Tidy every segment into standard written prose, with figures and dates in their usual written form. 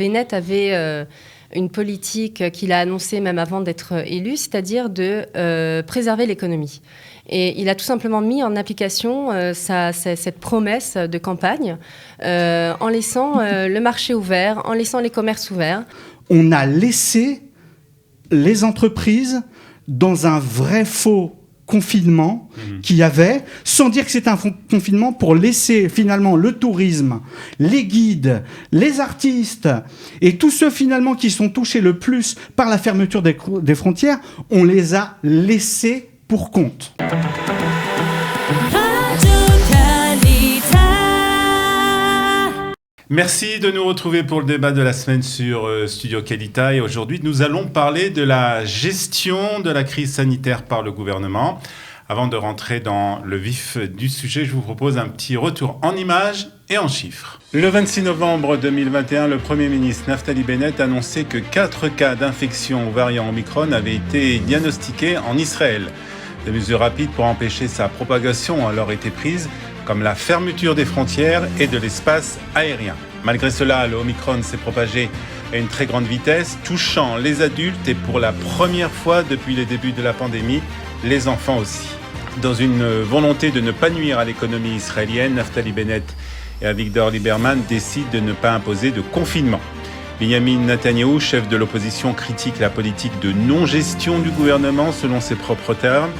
Bennett avait une politique qu'il a annoncée même avant d'être élu, c'est-à-dire de préserver l'économie. Et il a tout simplement mis en application cette promesse de campagne en laissant le marché ouvert, en laissant les commerces ouverts. On a laissé les entreprises dans un vrai faux confinement qu'il y avait, sans dire que c'était un confinement, pour laisser finalement le tourisme, les guides, les artistes et tous ceux finalement qui sont touchés le plus par la fermeture des frontières, on les a laissés pour compte. Merci de nous retrouver pour le débat de la semaine sur Studio Qualita. Et aujourd'hui, nous allons parler de la gestion de la crise sanitaire par le gouvernement. Avant de rentrer dans le vif du sujet, je vous propose un petit retour en images et en chiffres. Le 26 novembre 2021, le Premier ministre Naftali Bennett annonçait que 4 cas d'infection au variant Omicron avaient été diagnostiqués en Israël. Des mesures rapides pour empêcher sa propagation ont alors été prises, comme la fermeture des frontières et de l'espace aérien. Malgré cela, le Omicron s'est propagé à une très grande vitesse, touchant les adultes et pour la première fois depuis les débuts de la pandémie, les enfants aussi. Dans une volonté de ne pas nuire à l'économie israélienne, Naftali Bennett et Avigdor Lieberman décident de ne pas imposer de confinement. Benjamin Netanyahou, chef de l'opposition, critique la politique de non-gestion du gouvernement selon ses propres termes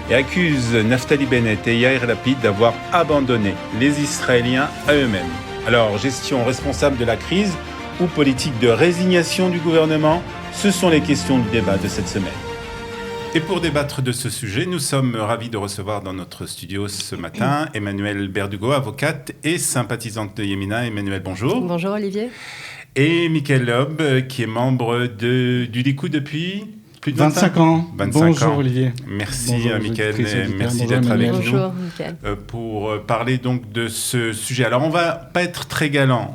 et accuse Naftali Bennett et Yair Lapid d'avoir abandonné les Israéliens à eux-mêmes. Alors, gestion responsable de la crise ou politique de résignation du gouvernement, ce sont les questions du débat de cette semaine. Et pour débattre de ce sujet, nous sommes ravis de recevoir dans notre studio ce matin Emmanuelle Berdugo, avocate et sympathisante de Yemina. Emmanuelle, bonjour. Bonjour Olivier. Et Mickaël Loeb, qui est membre du Likud depuis plus de 25 ans. 25 bonjour ans. Olivier. Merci bonjour, Mickaël, merci bonjour, d'être avec Bonjour, nous Mickaël. Pour parler donc de ce sujet. Alors on va pas être très galant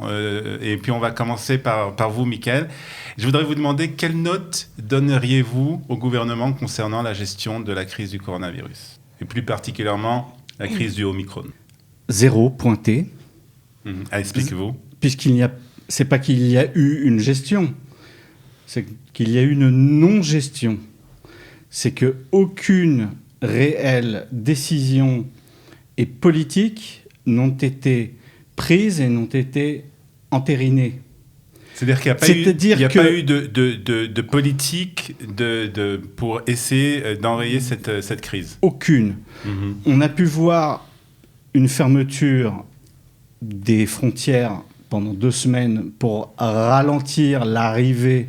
et puis on va commencer par vous Mickaël. Je voudrais vous demander quelle note donneriez-vous au gouvernement concernant la gestion de la crise du coronavirus et plus particulièrement la crise du Omicron. 0 pointé. Expliquez-vous. Puisqu'il n'y a, c'est pas qu'il y a eu une gestion, c'est qu'il y a eu une non-gestion. C'est que aucune réelle décision et politique n'ont été prises et n'ont été entérinées. C'est-à-dire qu'il n'y a pas eu de politique pour essayer d'enrayer cette crise. Aucune. On a pu voir une fermeture des frontières pendant 2 semaines pour ralentir l'arrivée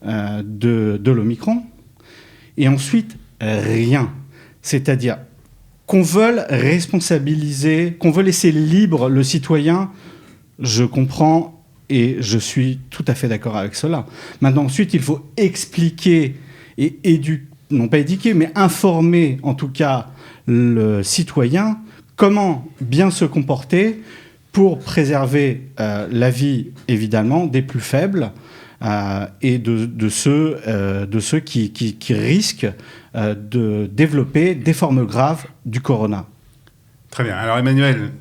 de l'Omicron. Et ensuite, rien. C'est-à-dire qu'on veuille responsabiliser, qu'on veut laisser libre le citoyen, je comprends. Et je suis tout à fait d'accord avec cela. Maintenant, ensuite, il faut expliquer et non pas éduquer, mais informer, en tout cas, le citoyen comment bien se comporter pour préserver la vie, évidemment, des plus faibles et de ceux qui risquent de développer des formes graves du corona. Très bien. Alors, Emmanuel,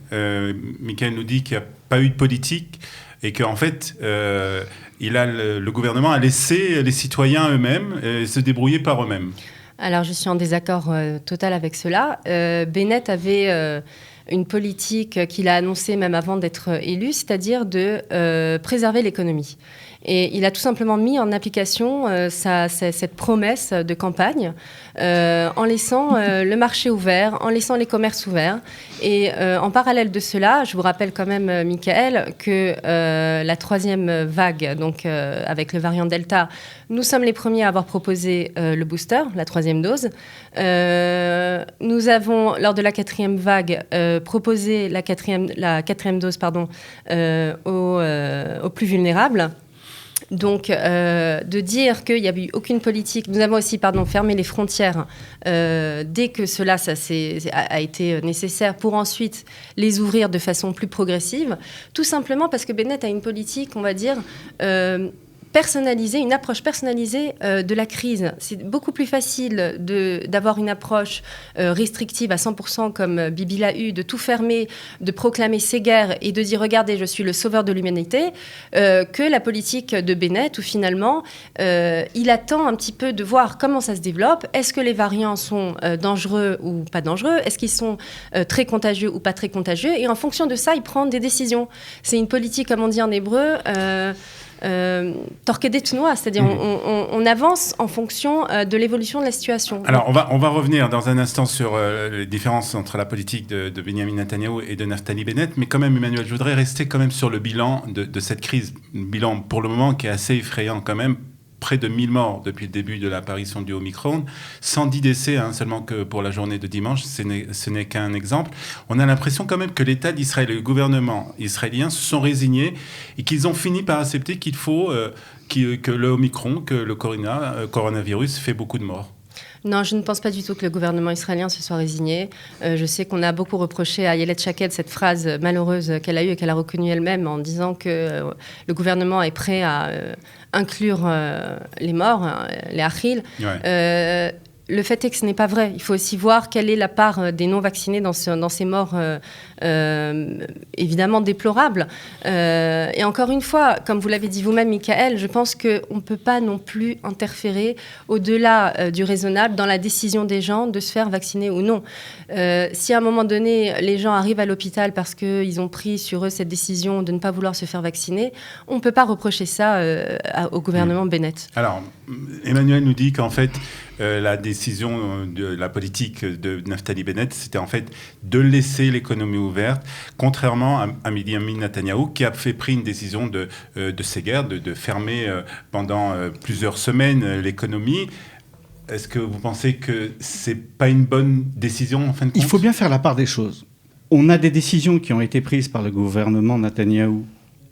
Mickaël nous dit qu'il n'y a pas eu de politique et qu'en fait, le gouvernement a laissé les citoyens eux-mêmes se débrouiller par eux-mêmes. Alors, je suis en désaccord total avec cela. Bennett avait une politique qu'il a annoncée même avant d'être élu, c'est-à-dire de préserver l'économie. Et il a tout simplement mis en application cette promesse de campagne en laissant le marché ouvert, en laissant les commerces ouverts. Et en parallèle de cela, je vous rappelle quand même, Mickaël, que la 3e vague, donc avec le variant Delta, nous sommes les premiers à avoir proposé le booster, la 3e dose. Nous avons, lors de la 4e vague, proposé la 4e dose aux plus vulnérables. Donc, de dire qu'il n'y avait eu aucune politique... Nous avons aussi fermé les frontières dès que cela a été nécessaire pour ensuite les ouvrir de façon plus progressive, tout simplement parce que Bennett a une politique, on va dire, personnalisée, une approche personnalisée de la crise. C'est beaucoup plus facile d'avoir une approche restrictive à 100% comme Bibi l'a eu, de tout fermer, de proclamer ses guerres et de dire « Regardez, je suis le sauveur de l'humanité », que la politique de Bennett où finalement, il attend un petit peu de voir comment ça se développe. Est-ce que les variants sont dangereux ou pas dangereux? Est-ce qu'ils sont très contagieux ou pas très contagieux? Et en fonction de ça, il prend des décisions. C'est une politique, comme on dit en hébreu... torquer des noix, c'est-à-dire on avance en fonction de l'évolution de la situation. Alors on va revenir dans un instant sur les différences entre la politique de Benjamin Netanyahou et de Naftali Bennett, mais quand même Emmanuel, je voudrais rester quand même sur le bilan de cette crise, un bilan pour le moment qui est assez effrayant quand même. Près de 1000 morts depuis le début de l'apparition du Omicron, 110 décès seulement que pour la journée de dimanche, ce n'est qu'un exemple. On a l'impression quand même que l'État d'Israël et le gouvernement israélien se sont résignés et qu'ils ont fini par accepter qu'il faut que le Omicron, que le coronavirus fait beaucoup de morts. Non, je ne pense pas du tout que le gouvernement israélien se soit résigné. Je sais qu'on a beaucoup reproché à Ayelet Shaked cette phrase malheureuse qu'elle a eue et qu'elle a reconnue elle-même en disant que le gouvernement est prêt à inclure les morts, les Achil. Ouais. Le fait est que ce n'est pas vrai. Il faut aussi voir quelle est la part des non-vaccinés dans ces morts évidemment déplorables. Et encore une fois, comme vous l'avez dit vous-même, Michael, je pense qu'on ne peut pas non plus interférer au-delà du raisonnable dans la décision des gens de se faire vacciner ou non. Si à un moment donné, les gens arrivent à l'hôpital parce qu'ils ont pris sur eux cette décision de ne pas vouloir se faire vacciner, on ne peut pas reprocher ça au gouvernement Bennett. Alors, Emmanuel nous dit qu'en fait, la décision de la politique de Naftali Bennett, c'était en fait de laisser l'économie ouverte, contrairement à Benjamin Netanyahou, qui a pris une décision de séguerre, de fermer pendant plusieurs semaines l'économie. Est-ce que vous pensez que c'est pas une bonne décision en fin de compte ? Il faut bien faire la part des choses. On a des décisions qui ont été prises par le gouvernement Netanyahou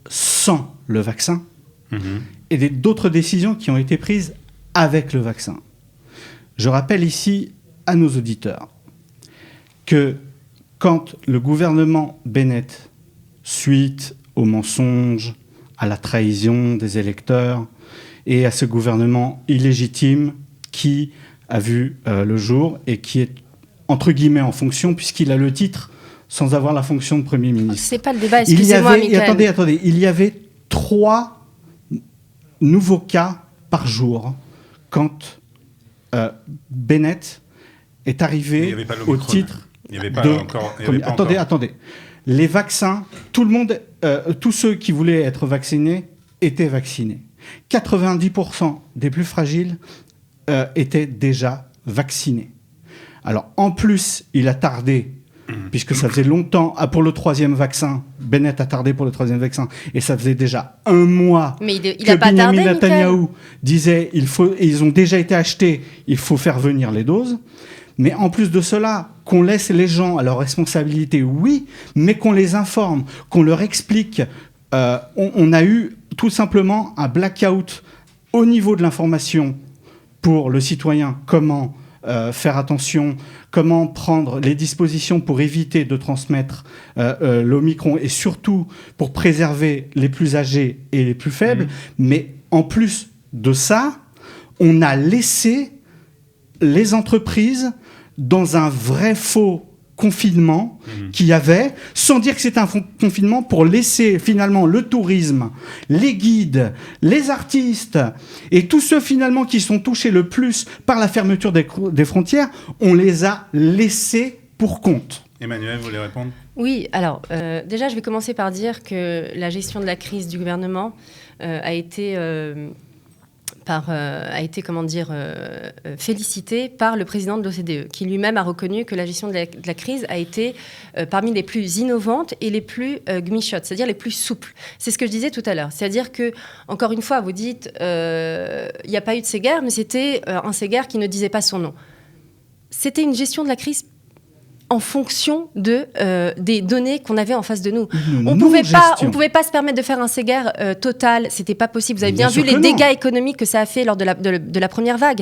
sans le vaccin, et d'autres décisions qui ont été prises avec le vaccin. Je rappelle ici à nos auditeurs que quand le gouvernement Bennett, suite aux mensonges, à la trahison des électeurs et à ce gouvernement illégitime qui a vu le jour et qui est entre guillemets en fonction puisqu'il a le titre sans avoir la fonction de Premier ministre. C'est pas le débat, excusez-moi, Michael. Attendez, il y avait 3 nouveaux cas par jour quand Bennett est arrivé au titre de... Attendez. Les vaccins, tout le monde, tous ceux qui voulaient être vaccinés étaient vaccinés. 90% des plus fragiles étaient déjà vaccinés. Alors, en plus, il a tardé, puisque ça faisait longtemps, pour le 3e vaccin, Bennett a tardé pour le 3e vaccin, et ça faisait déjà 1 mois que Benjamin Netanyahou disait ils ont déjà été achetés, il faut faire venir les doses. Mais en plus de cela, qu'on laisse les gens à leur responsabilité, oui, mais qu'on les informe, qu'on leur explique. On a eu tout simplement un blackout au niveau de l'information pour le citoyen, comment faire attention, comment prendre les dispositions pour éviter de transmettre l'Omicron et surtout pour préserver les plus âgés et les plus faibles. Mais en plus de ça, on a laissé les entreprises dans un vrai faux confinement qu'il y avait, sans dire que c'était un confinement, pour laisser finalement le tourisme, les guides, les artistes et tous ceux finalement qui sont touchés le plus par la fermeture des frontières, on les a laissés pour compte. Emmanuel, vous voulez répondre ? Oui, alors déjà je vais commencer par dire que la gestion de la crise du gouvernement a été félicité par le président de l'OCDE, qui lui-même a reconnu que la gestion de la crise a été parmi les plus innovantes et les plus gmichot, c'est-à-dire les plus souples. C'est ce que je disais tout à l'heure. C'est-à-dire que, encore une fois, vous dites, il n'y a pas eu de séguerre, mais c'était un séguerre qui ne disait pas son nom. C'était une gestion de la crise en fonction des données qu'on avait en face de nous. On ne pouvait pas se permettre de faire un séguerre total. C'était pas possible. Vous avez bien vu les dégâts économiques que ça a fait lors de la première vague.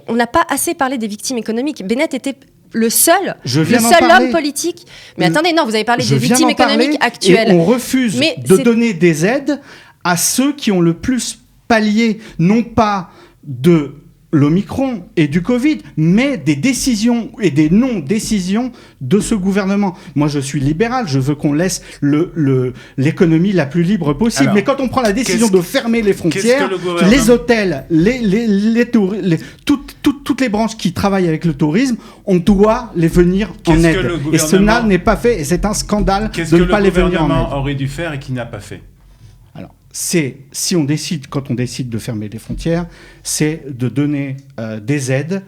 On n'a pas assez parlé des victimes économiques. Bennett était le seul homme politique. Mais attendez, non, vous avez parlé des victimes économiques actuelles. Et on refuse de donner des aides à ceux qui ont le plus palier, non pas de l'Omicron et du Covid, mais des décisions et des non-décisions de ce gouvernement. Moi, je suis libéral, je veux qu'on laisse l'économie la plus libre possible. Alors, mais quand on prend la décision de fermer les frontières, les hôtels, toutes les branches qui travaillent avec le tourisme, on doit les venir en aide. Et cela n'est pas fait, et c'est un scandale de ne pas les venir en aide. Qu'est-ce que le gouvernement aurait dû faire et qu'il n'a pas fait ? Quand on décide de fermer les frontières, c'est de donner des aides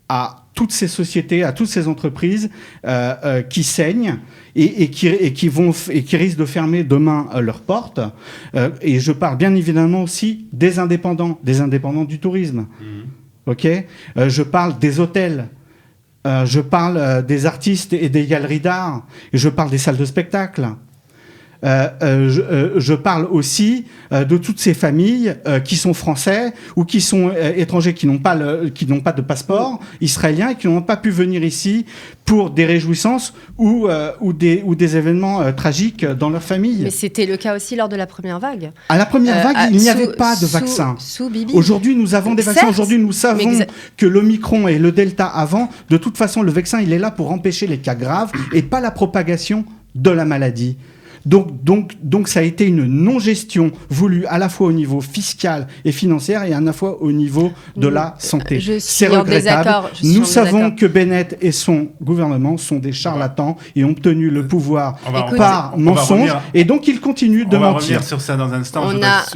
à toutes ces sociétés, à toutes ces entreprises qui saignent et qui risquent de fermer demain leurs portes. Et je parle bien évidemment aussi des indépendants du tourisme. Ok ? Je parle des hôtels. Je parle des artistes et des galeries d'art. Et je parle des salles de spectacle. Je parle aussi de toutes ces familles qui sont français ou qui sont étrangers, qui n'ont pas de passeport israélien et qui n'ont pas pu venir ici pour des réjouissances ou des événements tragiques dans leur famille. Mais c'était le cas aussi lors de la première vague. À la première vague, il n'y avait pas de vaccin. Sous Bibi. Aujourd'hui, nous avons des vaccins. Aujourd'hui, nous savons que l'Omicron et le Delta avant, de toute façon, le vaccin, il est là pour empêcher les cas graves et pas la propagation de la maladie. Donc ça a été une non-gestion voulue à la fois au niveau fiscal et financier et à la fois au niveau de la santé. C'est regrettable. Nous savons que Bennett et son gouvernement sont des charlatans et ont obtenu le pouvoir par mensonge et donc ils continuent de mentir. On va revenir sur ça dans un instant.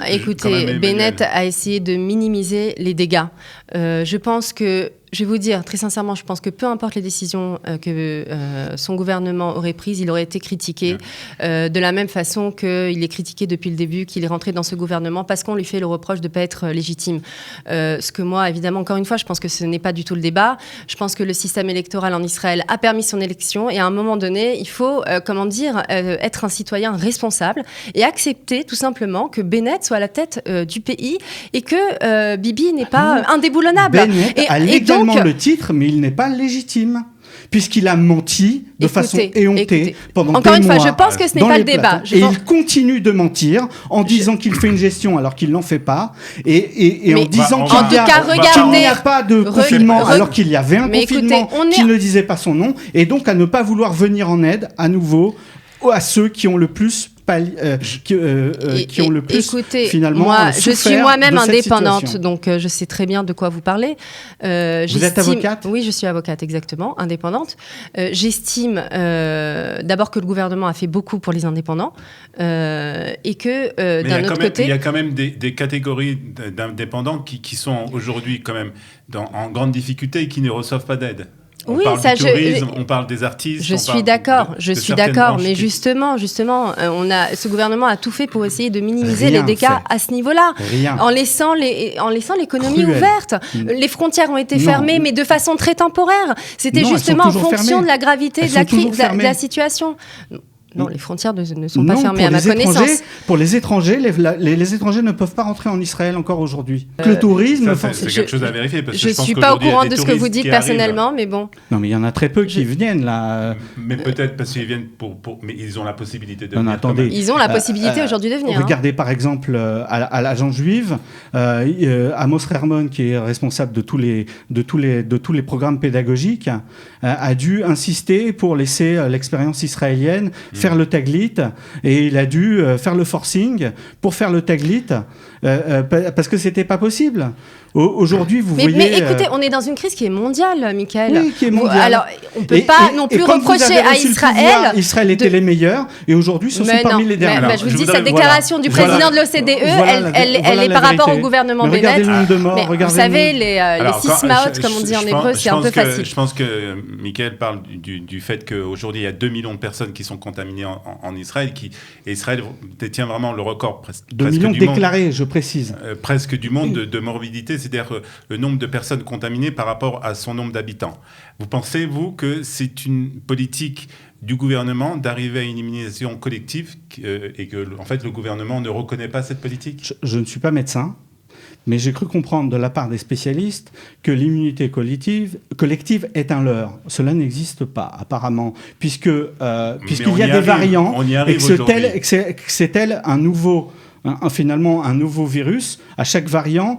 Écoutez, Bennett a essayé de minimiser les dégâts. Je pense que je vais vous dire, très sincèrement, je pense que peu importe les décisions que son gouvernement aurait prises, il aurait été critiqué de la même façon qu'il est critiqué depuis le début, qu'il est rentré dans ce gouvernement parce qu'on lui fait le reproche de ne pas être légitime. Ce que moi, évidemment, encore une fois, je pense que ce n'est pas du tout le débat. Je pense que le système électoral en Israël a permis son élection et à un moment donné, il faut, être un citoyen responsable et accepter tout simplement que Bennett soit à la tête du pays et que Bibi n'est pas indéboulonnable. Bennett a légalement le titre, mais il n'est pas légitime. Puisqu'il a menti de façon éhontée pendant encore des une mois. fois, je pense que ce n'est pas le débat. Il continue de mentir en disant qu'il fait une gestion alors qu'il n'en fait pas. Et en disant qu'il n'y a pas de confinement alors qu'il y avait un confinement qui ne disait pas son nom. Et donc à ne pas vouloir venir en aide à nouveau à ceux qui ont le plus qui ont le plus écoutez, finalement moi, je suis moi-même indépendante, situation. Donc je sais très bien de quoi vous parlez. Vous êtes avocate ? Oui, je suis avocate, exactement, indépendante. J'estime d'abord que le gouvernement a fait beaucoup pour les indépendants et que d'un autre côté... Il y a quand même des catégories d'indépendants qui sont aujourd'hui quand même en grande difficulté et qui ne reçoivent pas d'aide. On parle du tourisme, on parle des artistes. Je suis d'accord, mais justement, ce gouvernement a tout fait pour essayer de minimiser les dégâts à ce niveau-là, en laissant l'économie ouverte. Les frontières ont été fermées, mais de façon très temporaire. C'était justement en fonction de la gravité de la situation. Non, les frontières ne sont pas fermées à ma connaissance. Pour les étrangers, les étrangers ne peuvent pas rentrer en Israël encore aujourd'hui. Le tourisme... c'est quelque chose à vérifier. Parce que je ne suis pas au courant de ce que vous dites personnellement, mais bon. Non, mais il y en a très peu qui viennent là. Mais peut-être parce qu'ils viennent mais ils ont la possibilité de venir. Non, attendez. Ils ont la possibilité aujourd'hui de venir. Regardez par exemple à l'agence juive, Amos Hermon, qui est responsable de tous les programmes pédagogiques, a dû insister pour laisser l'expérience israélienne faire le taglit, et il a dû faire le forcing pour faire le taglit parce que c'était pas possible. Aujourd'hui, vous voyez... Mais écoutez, on est dans une crise qui est mondiale, Michael. Oui, qui est mondiale. Alors, on ne peut pas non plus reprocher à Israël... Israël était les meilleurs, et aujourd'hui, ce sont parmi les derniers. Je vous dis, cette déclaration du président de l'OCDE, elle est par rapport au gouvernement Bennett. Vous savez, les sismaot, comme on dit en hébreu, c'est un peu facile. Je pense que Michael parle du fait qu'aujourd'hui, il y a 2 millions de personnes qui sont contaminées en Israël, et Israël détient vraiment le record presque 2 millions déclarés, je précise. Presque du monde de morbidité, c'est-à-dire le nombre de personnes contaminées par rapport à son nombre d'habitants. Vous pensez, vous, que c'est une politique du gouvernement d'arriver à une immunisation collective et que, en fait, le gouvernement ne reconnaît pas cette politique ? Je ne suis pas médecin, mais j'ai cru comprendre de la part des spécialistes que l'immunité collective est un leurre. Cela n'existe pas, apparemment, puisqu'il y a des variants et que c'est tel un nouveau finalement un nouveau virus à chaque variant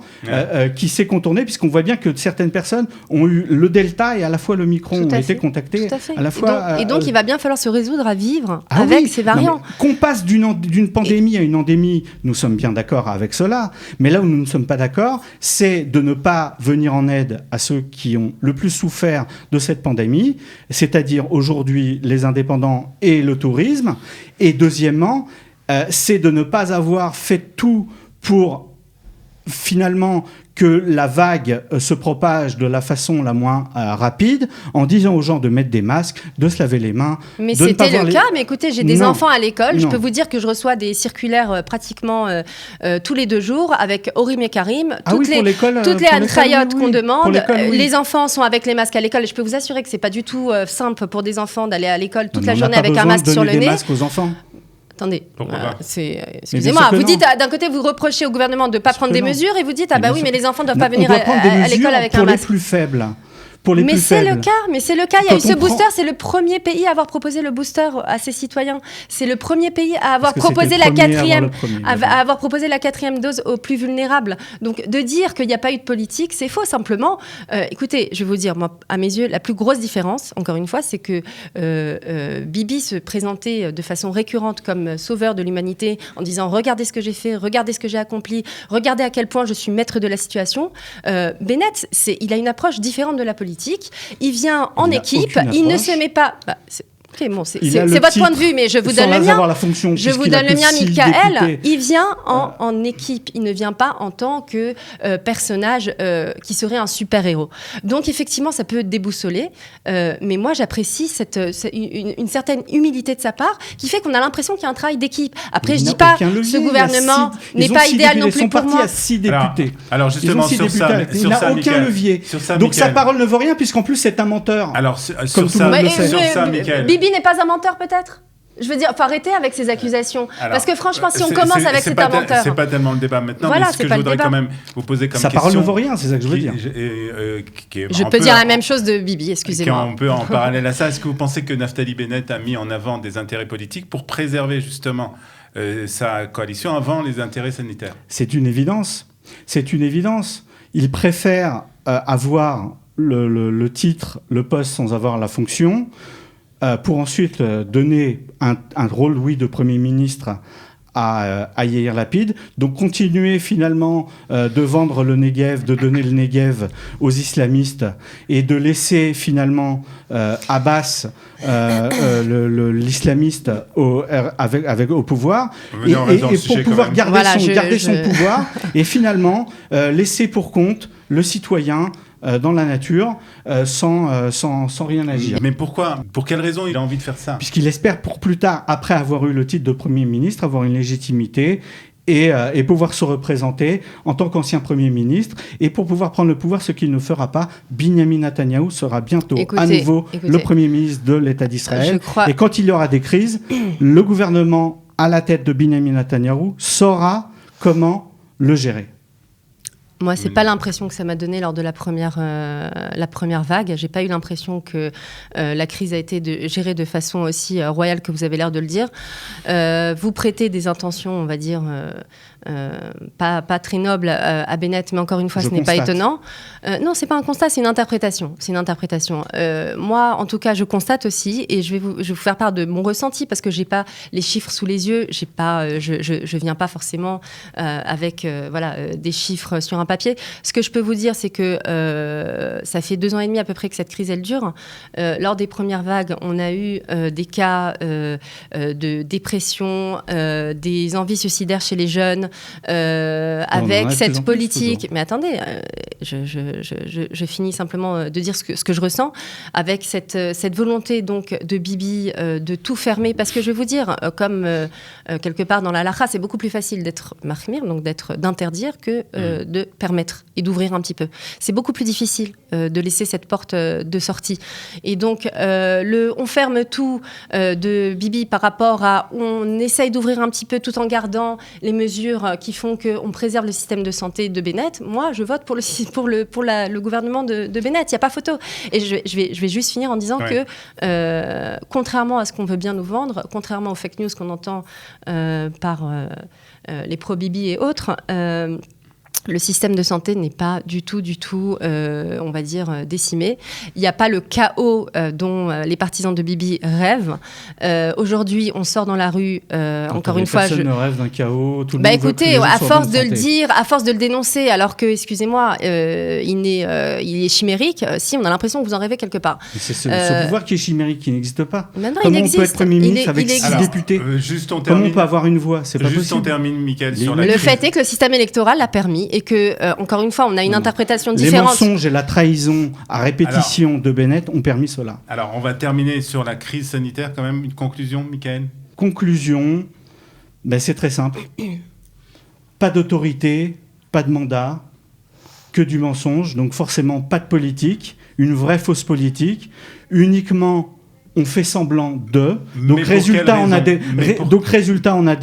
qui s'est contourné, puisqu'on voit bien que certaines personnes ont eu le Delta et à la fois le Micron ont été contactés à la fois. Et donc il va bien falloir se résoudre à vivre avec ces variants. Qu'on passe d'une pandémie à une endémie, nous sommes bien d'accord avec cela, mais là où nous ne sommes pas d'accord, c'est de ne pas venir en aide à ceux qui ont le plus souffert de cette pandémie, c'est-à-dire aujourd'hui les indépendants et le tourisme, et deuxièmement, c'est de ne pas avoir fait tout pour finalement que la vague se propage de la façon la moins rapide, en disant aux gens de mettre des masques, de se laver les mains. Mais c'était le cas. Mais écoutez, j'ai des enfants à l'école. Je peux vous dire que je reçois des circulaires pratiquement tous les 2 jours avec Orim et Karim. Toutes les Anne-Krayotes qu'on demande. Les enfants sont avec les masques à l'école. Et je peux vous assurer que c'est pas du tout simple pour des enfants d'aller à l'école toute la journée avec un masque sur le nez. On n'a pas besoin de donner des masques aux enfants. Attendez, excusez-moi, vous dites, d'un côté, vous reprochez au gouvernement de ne pas prendre des mesures et vous dites, oui, mais les enfants ne doivent pas venir à l'école avec un masque. Pour les plus faibles. Mais c'est le cas. Il y a eu ce booster. C'est le premier pays à avoir proposé le booster à ses citoyens. C'est le premier pays à avoir proposé la 4e dose aux plus vulnérables. Donc, de dire qu'il n'y a pas eu de politique, c'est faux. Simplement, écoutez, je vais vous dire, moi, à mes yeux, la plus grosse différence, encore une fois, c'est que Bibi se présentait de façon récurrente comme sauveur de l'humanité en disant « Regardez ce que j'ai fait, regardez ce que j'ai accompli, regardez à quel point je suis maître de la situation ». Bennett, il a une approche différente de la politique. Il vient en équipe, il ne se met pas... c'est votre point de vue, mais je vous donne le mien. Je vous donne le mien, Michael. Il vient en équipe. Il ne vient pas en tant que personnage qui serait un super-héros. Donc, effectivement, ça peut déboussoler. Mais moi, j'apprécie une certaine humilité de sa part qui fait qu'on a l'impression qu'il y a un travail d'équipe. Après, je ne dis pas que ce gouvernement n'est pas idéal non plus pour moi. Ils sont partis à 6 députés. Alors justement, sur ça, il n'a aucun levier. Donc, sa parole ne vaut rien, puisqu'en plus, c'est un menteur. Alors, sur ça, Michael... Bibi n'est pas un menteur, peut-être ? Je veux dire, faut arrêter avec ces accusations. Parce que franchement, si on commence avec cet inventeur... C'est pas tellement le débat maintenant, mais ce que je voudrais quand même vous poser comme question... Sa parole ne vaut rien, c'est ça que je veux dire. Je peux dire la même chose de Bibi, excusez-moi. Un peu en parallèle à ça, est-ce que vous pensez que Naftali Bennett a mis en avant des intérêts politiques pour préserver justement sa coalition avant les intérêts sanitaires ? C'est une évidence. Il préfère avoir le titre, le poste sans avoir la fonction... pour ensuite donner un rôle, de Premier ministre à Yair Lapid. Donc continuer finalement de vendre le Negev, de donner le Negev aux islamistes et de laisser finalement Abbas, l'islamiste, au pouvoir. Et pour pouvoir garder son pouvoir et finalement laisser pour compte le citoyen dans la nature, sans rien agir. Mais pourquoi ? Pour quelle raison il a envie de faire ça ? Puisqu'il espère pour plus tard, après avoir eu le titre de Premier ministre, avoir une légitimité et pouvoir se représenter en tant qu'ancien Premier ministre et pour pouvoir prendre le pouvoir, ce qu'il ne fera pas. Binyamin Netanyahou sera bientôt à nouveau le Premier ministre de l'État d'Israël. Et quand il y aura des crises, le gouvernement à la tête de Binyamin Netanyahou saura comment le gérer. Moi, c'est pas l'impression que ça m'a donné lors de la première vague. J'ai pas eu l'impression que la crise a été gérée de façon aussi royale que vous avez l'air de le dire. Vous prêtez des intentions, on va dire, pas très nobles à Bennett, mais encore une fois, ce n'est pas étonnant. Non, c'est pas un constat, c'est une interprétation. Moi, en tout cas, je constate aussi, et je vais vous faire part de mon ressenti parce que j'ai pas les chiffres sous les yeux. Je viens pas forcément avec des chiffres sur un papier. Ce que je peux vous dire, c'est que ça fait 2 ans et demi à peu près que cette crise, elle dure. Lors des premières vagues, on a eu des cas de dépression, des envies suicidaires chez les jeunes, avec cette politique. Mais attendez, je finis simplement de dire ce que je ressens, avec cette volonté donc de Bibi de tout fermer. Parce que je vais vous dire, comme quelque part dans la halakha, c'est beaucoup plus facile d'être mahmir, donc d'interdire que de permettre et d'ouvrir un petit peu. C'est beaucoup plus difficile de laisser cette porte de sortie. Et donc, on ferme tout de Bibi par rapport à on essaye d'ouvrir un petit peu tout en gardant les mesures qui font qu'on préserve le système de santé de Bennett. Moi, je vote pour le pour le gouvernement de Bennett. Il n'y a pas photo. Et je vais juste finir en disant que, contrairement à ce qu'on veut bien nous vendre, contrairement aux fake news qu'on entend par les pro-Bibi et autres, le système de santé n'est pas du tout, on va dire, décimé. Il n'y a pas le chaos dont les partisans de Bibi rêvent. Aujourd'hui, on sort dans la rue, encore une fois... Personne ne rêve d'un chaos, tout le monde écoutez, veut que les gens à soient force en de bonne le santé. dire, à force de le dénoncer, alors que, excusez-moi, il est chimérique, si, on a l'impression que vous en rêvez quelque part. Mais c'est ce pouvoir qui est chimérique, qui n'existe pas. Maintenant, Comment il on existe. peut être Premier ministre avec il 6 existe. députés Juste on Comment termine. on peut avoir une voix? C'est pas Juste on possible. termine, Mickaël, sur la Le crise. fait est que le système électoral l'a permis et que, encore une fois, on a une interprétation Les différente. mensonges et la trahison à répétition de Bennett ont permis cela. Alors, on va terminer sur la crise sanitaire quand même. Une conclusion, Mickaël? Conclusion, c'est très simple. Pas d'autorité, pas de mandat, que du mensonge, donc forcément pas de politique, une vraie fausse politique, uniquement on fait semblant de. Donc Mais pour résultat, quelle on a raison? des donc résultat, on a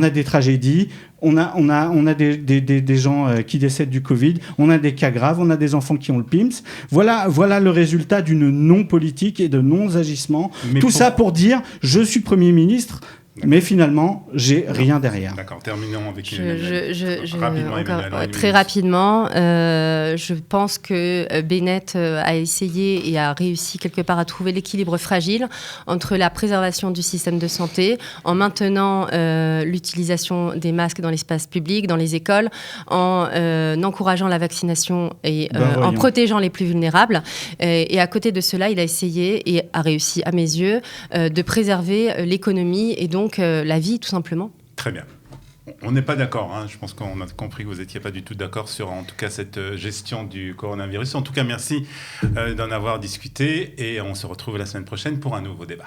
des tragédies, on a des gens qui décèdent du Covid, on a des cas graves, on a des enfants qui ont le PIMS. Voilà le résultat d'une non-politique et de non-agissement. Tout ça pour dire je suis Premier ministre. Mais finalement, j'ai rien derrière. D'accord, terminons avec Emmanuel. Très rapidement, je pense que Bennett a essayé et a réussi quelque part à trouver l'équilibre fragile entre la préservation du système de santé, en maintenant l'utilisation des masques dans l'espace public, dans les écoles, en encourageant la vaccination et en protégeant les plus vulnérables. Et à côté de cela, il a essayé et a réussi, à mes yeux, de préserver l'économie et donc la vie, tout simplement. Très bien. On n'est pas d'accord. Je pense qu'on a compris que vous n'étiez pas du tout d'accord sur, en tout cas, cette gestion du coronavirus. En tout cas, merci d'en avoir discuté et on se retrouve la semaine prochaine pour un nouveau débat.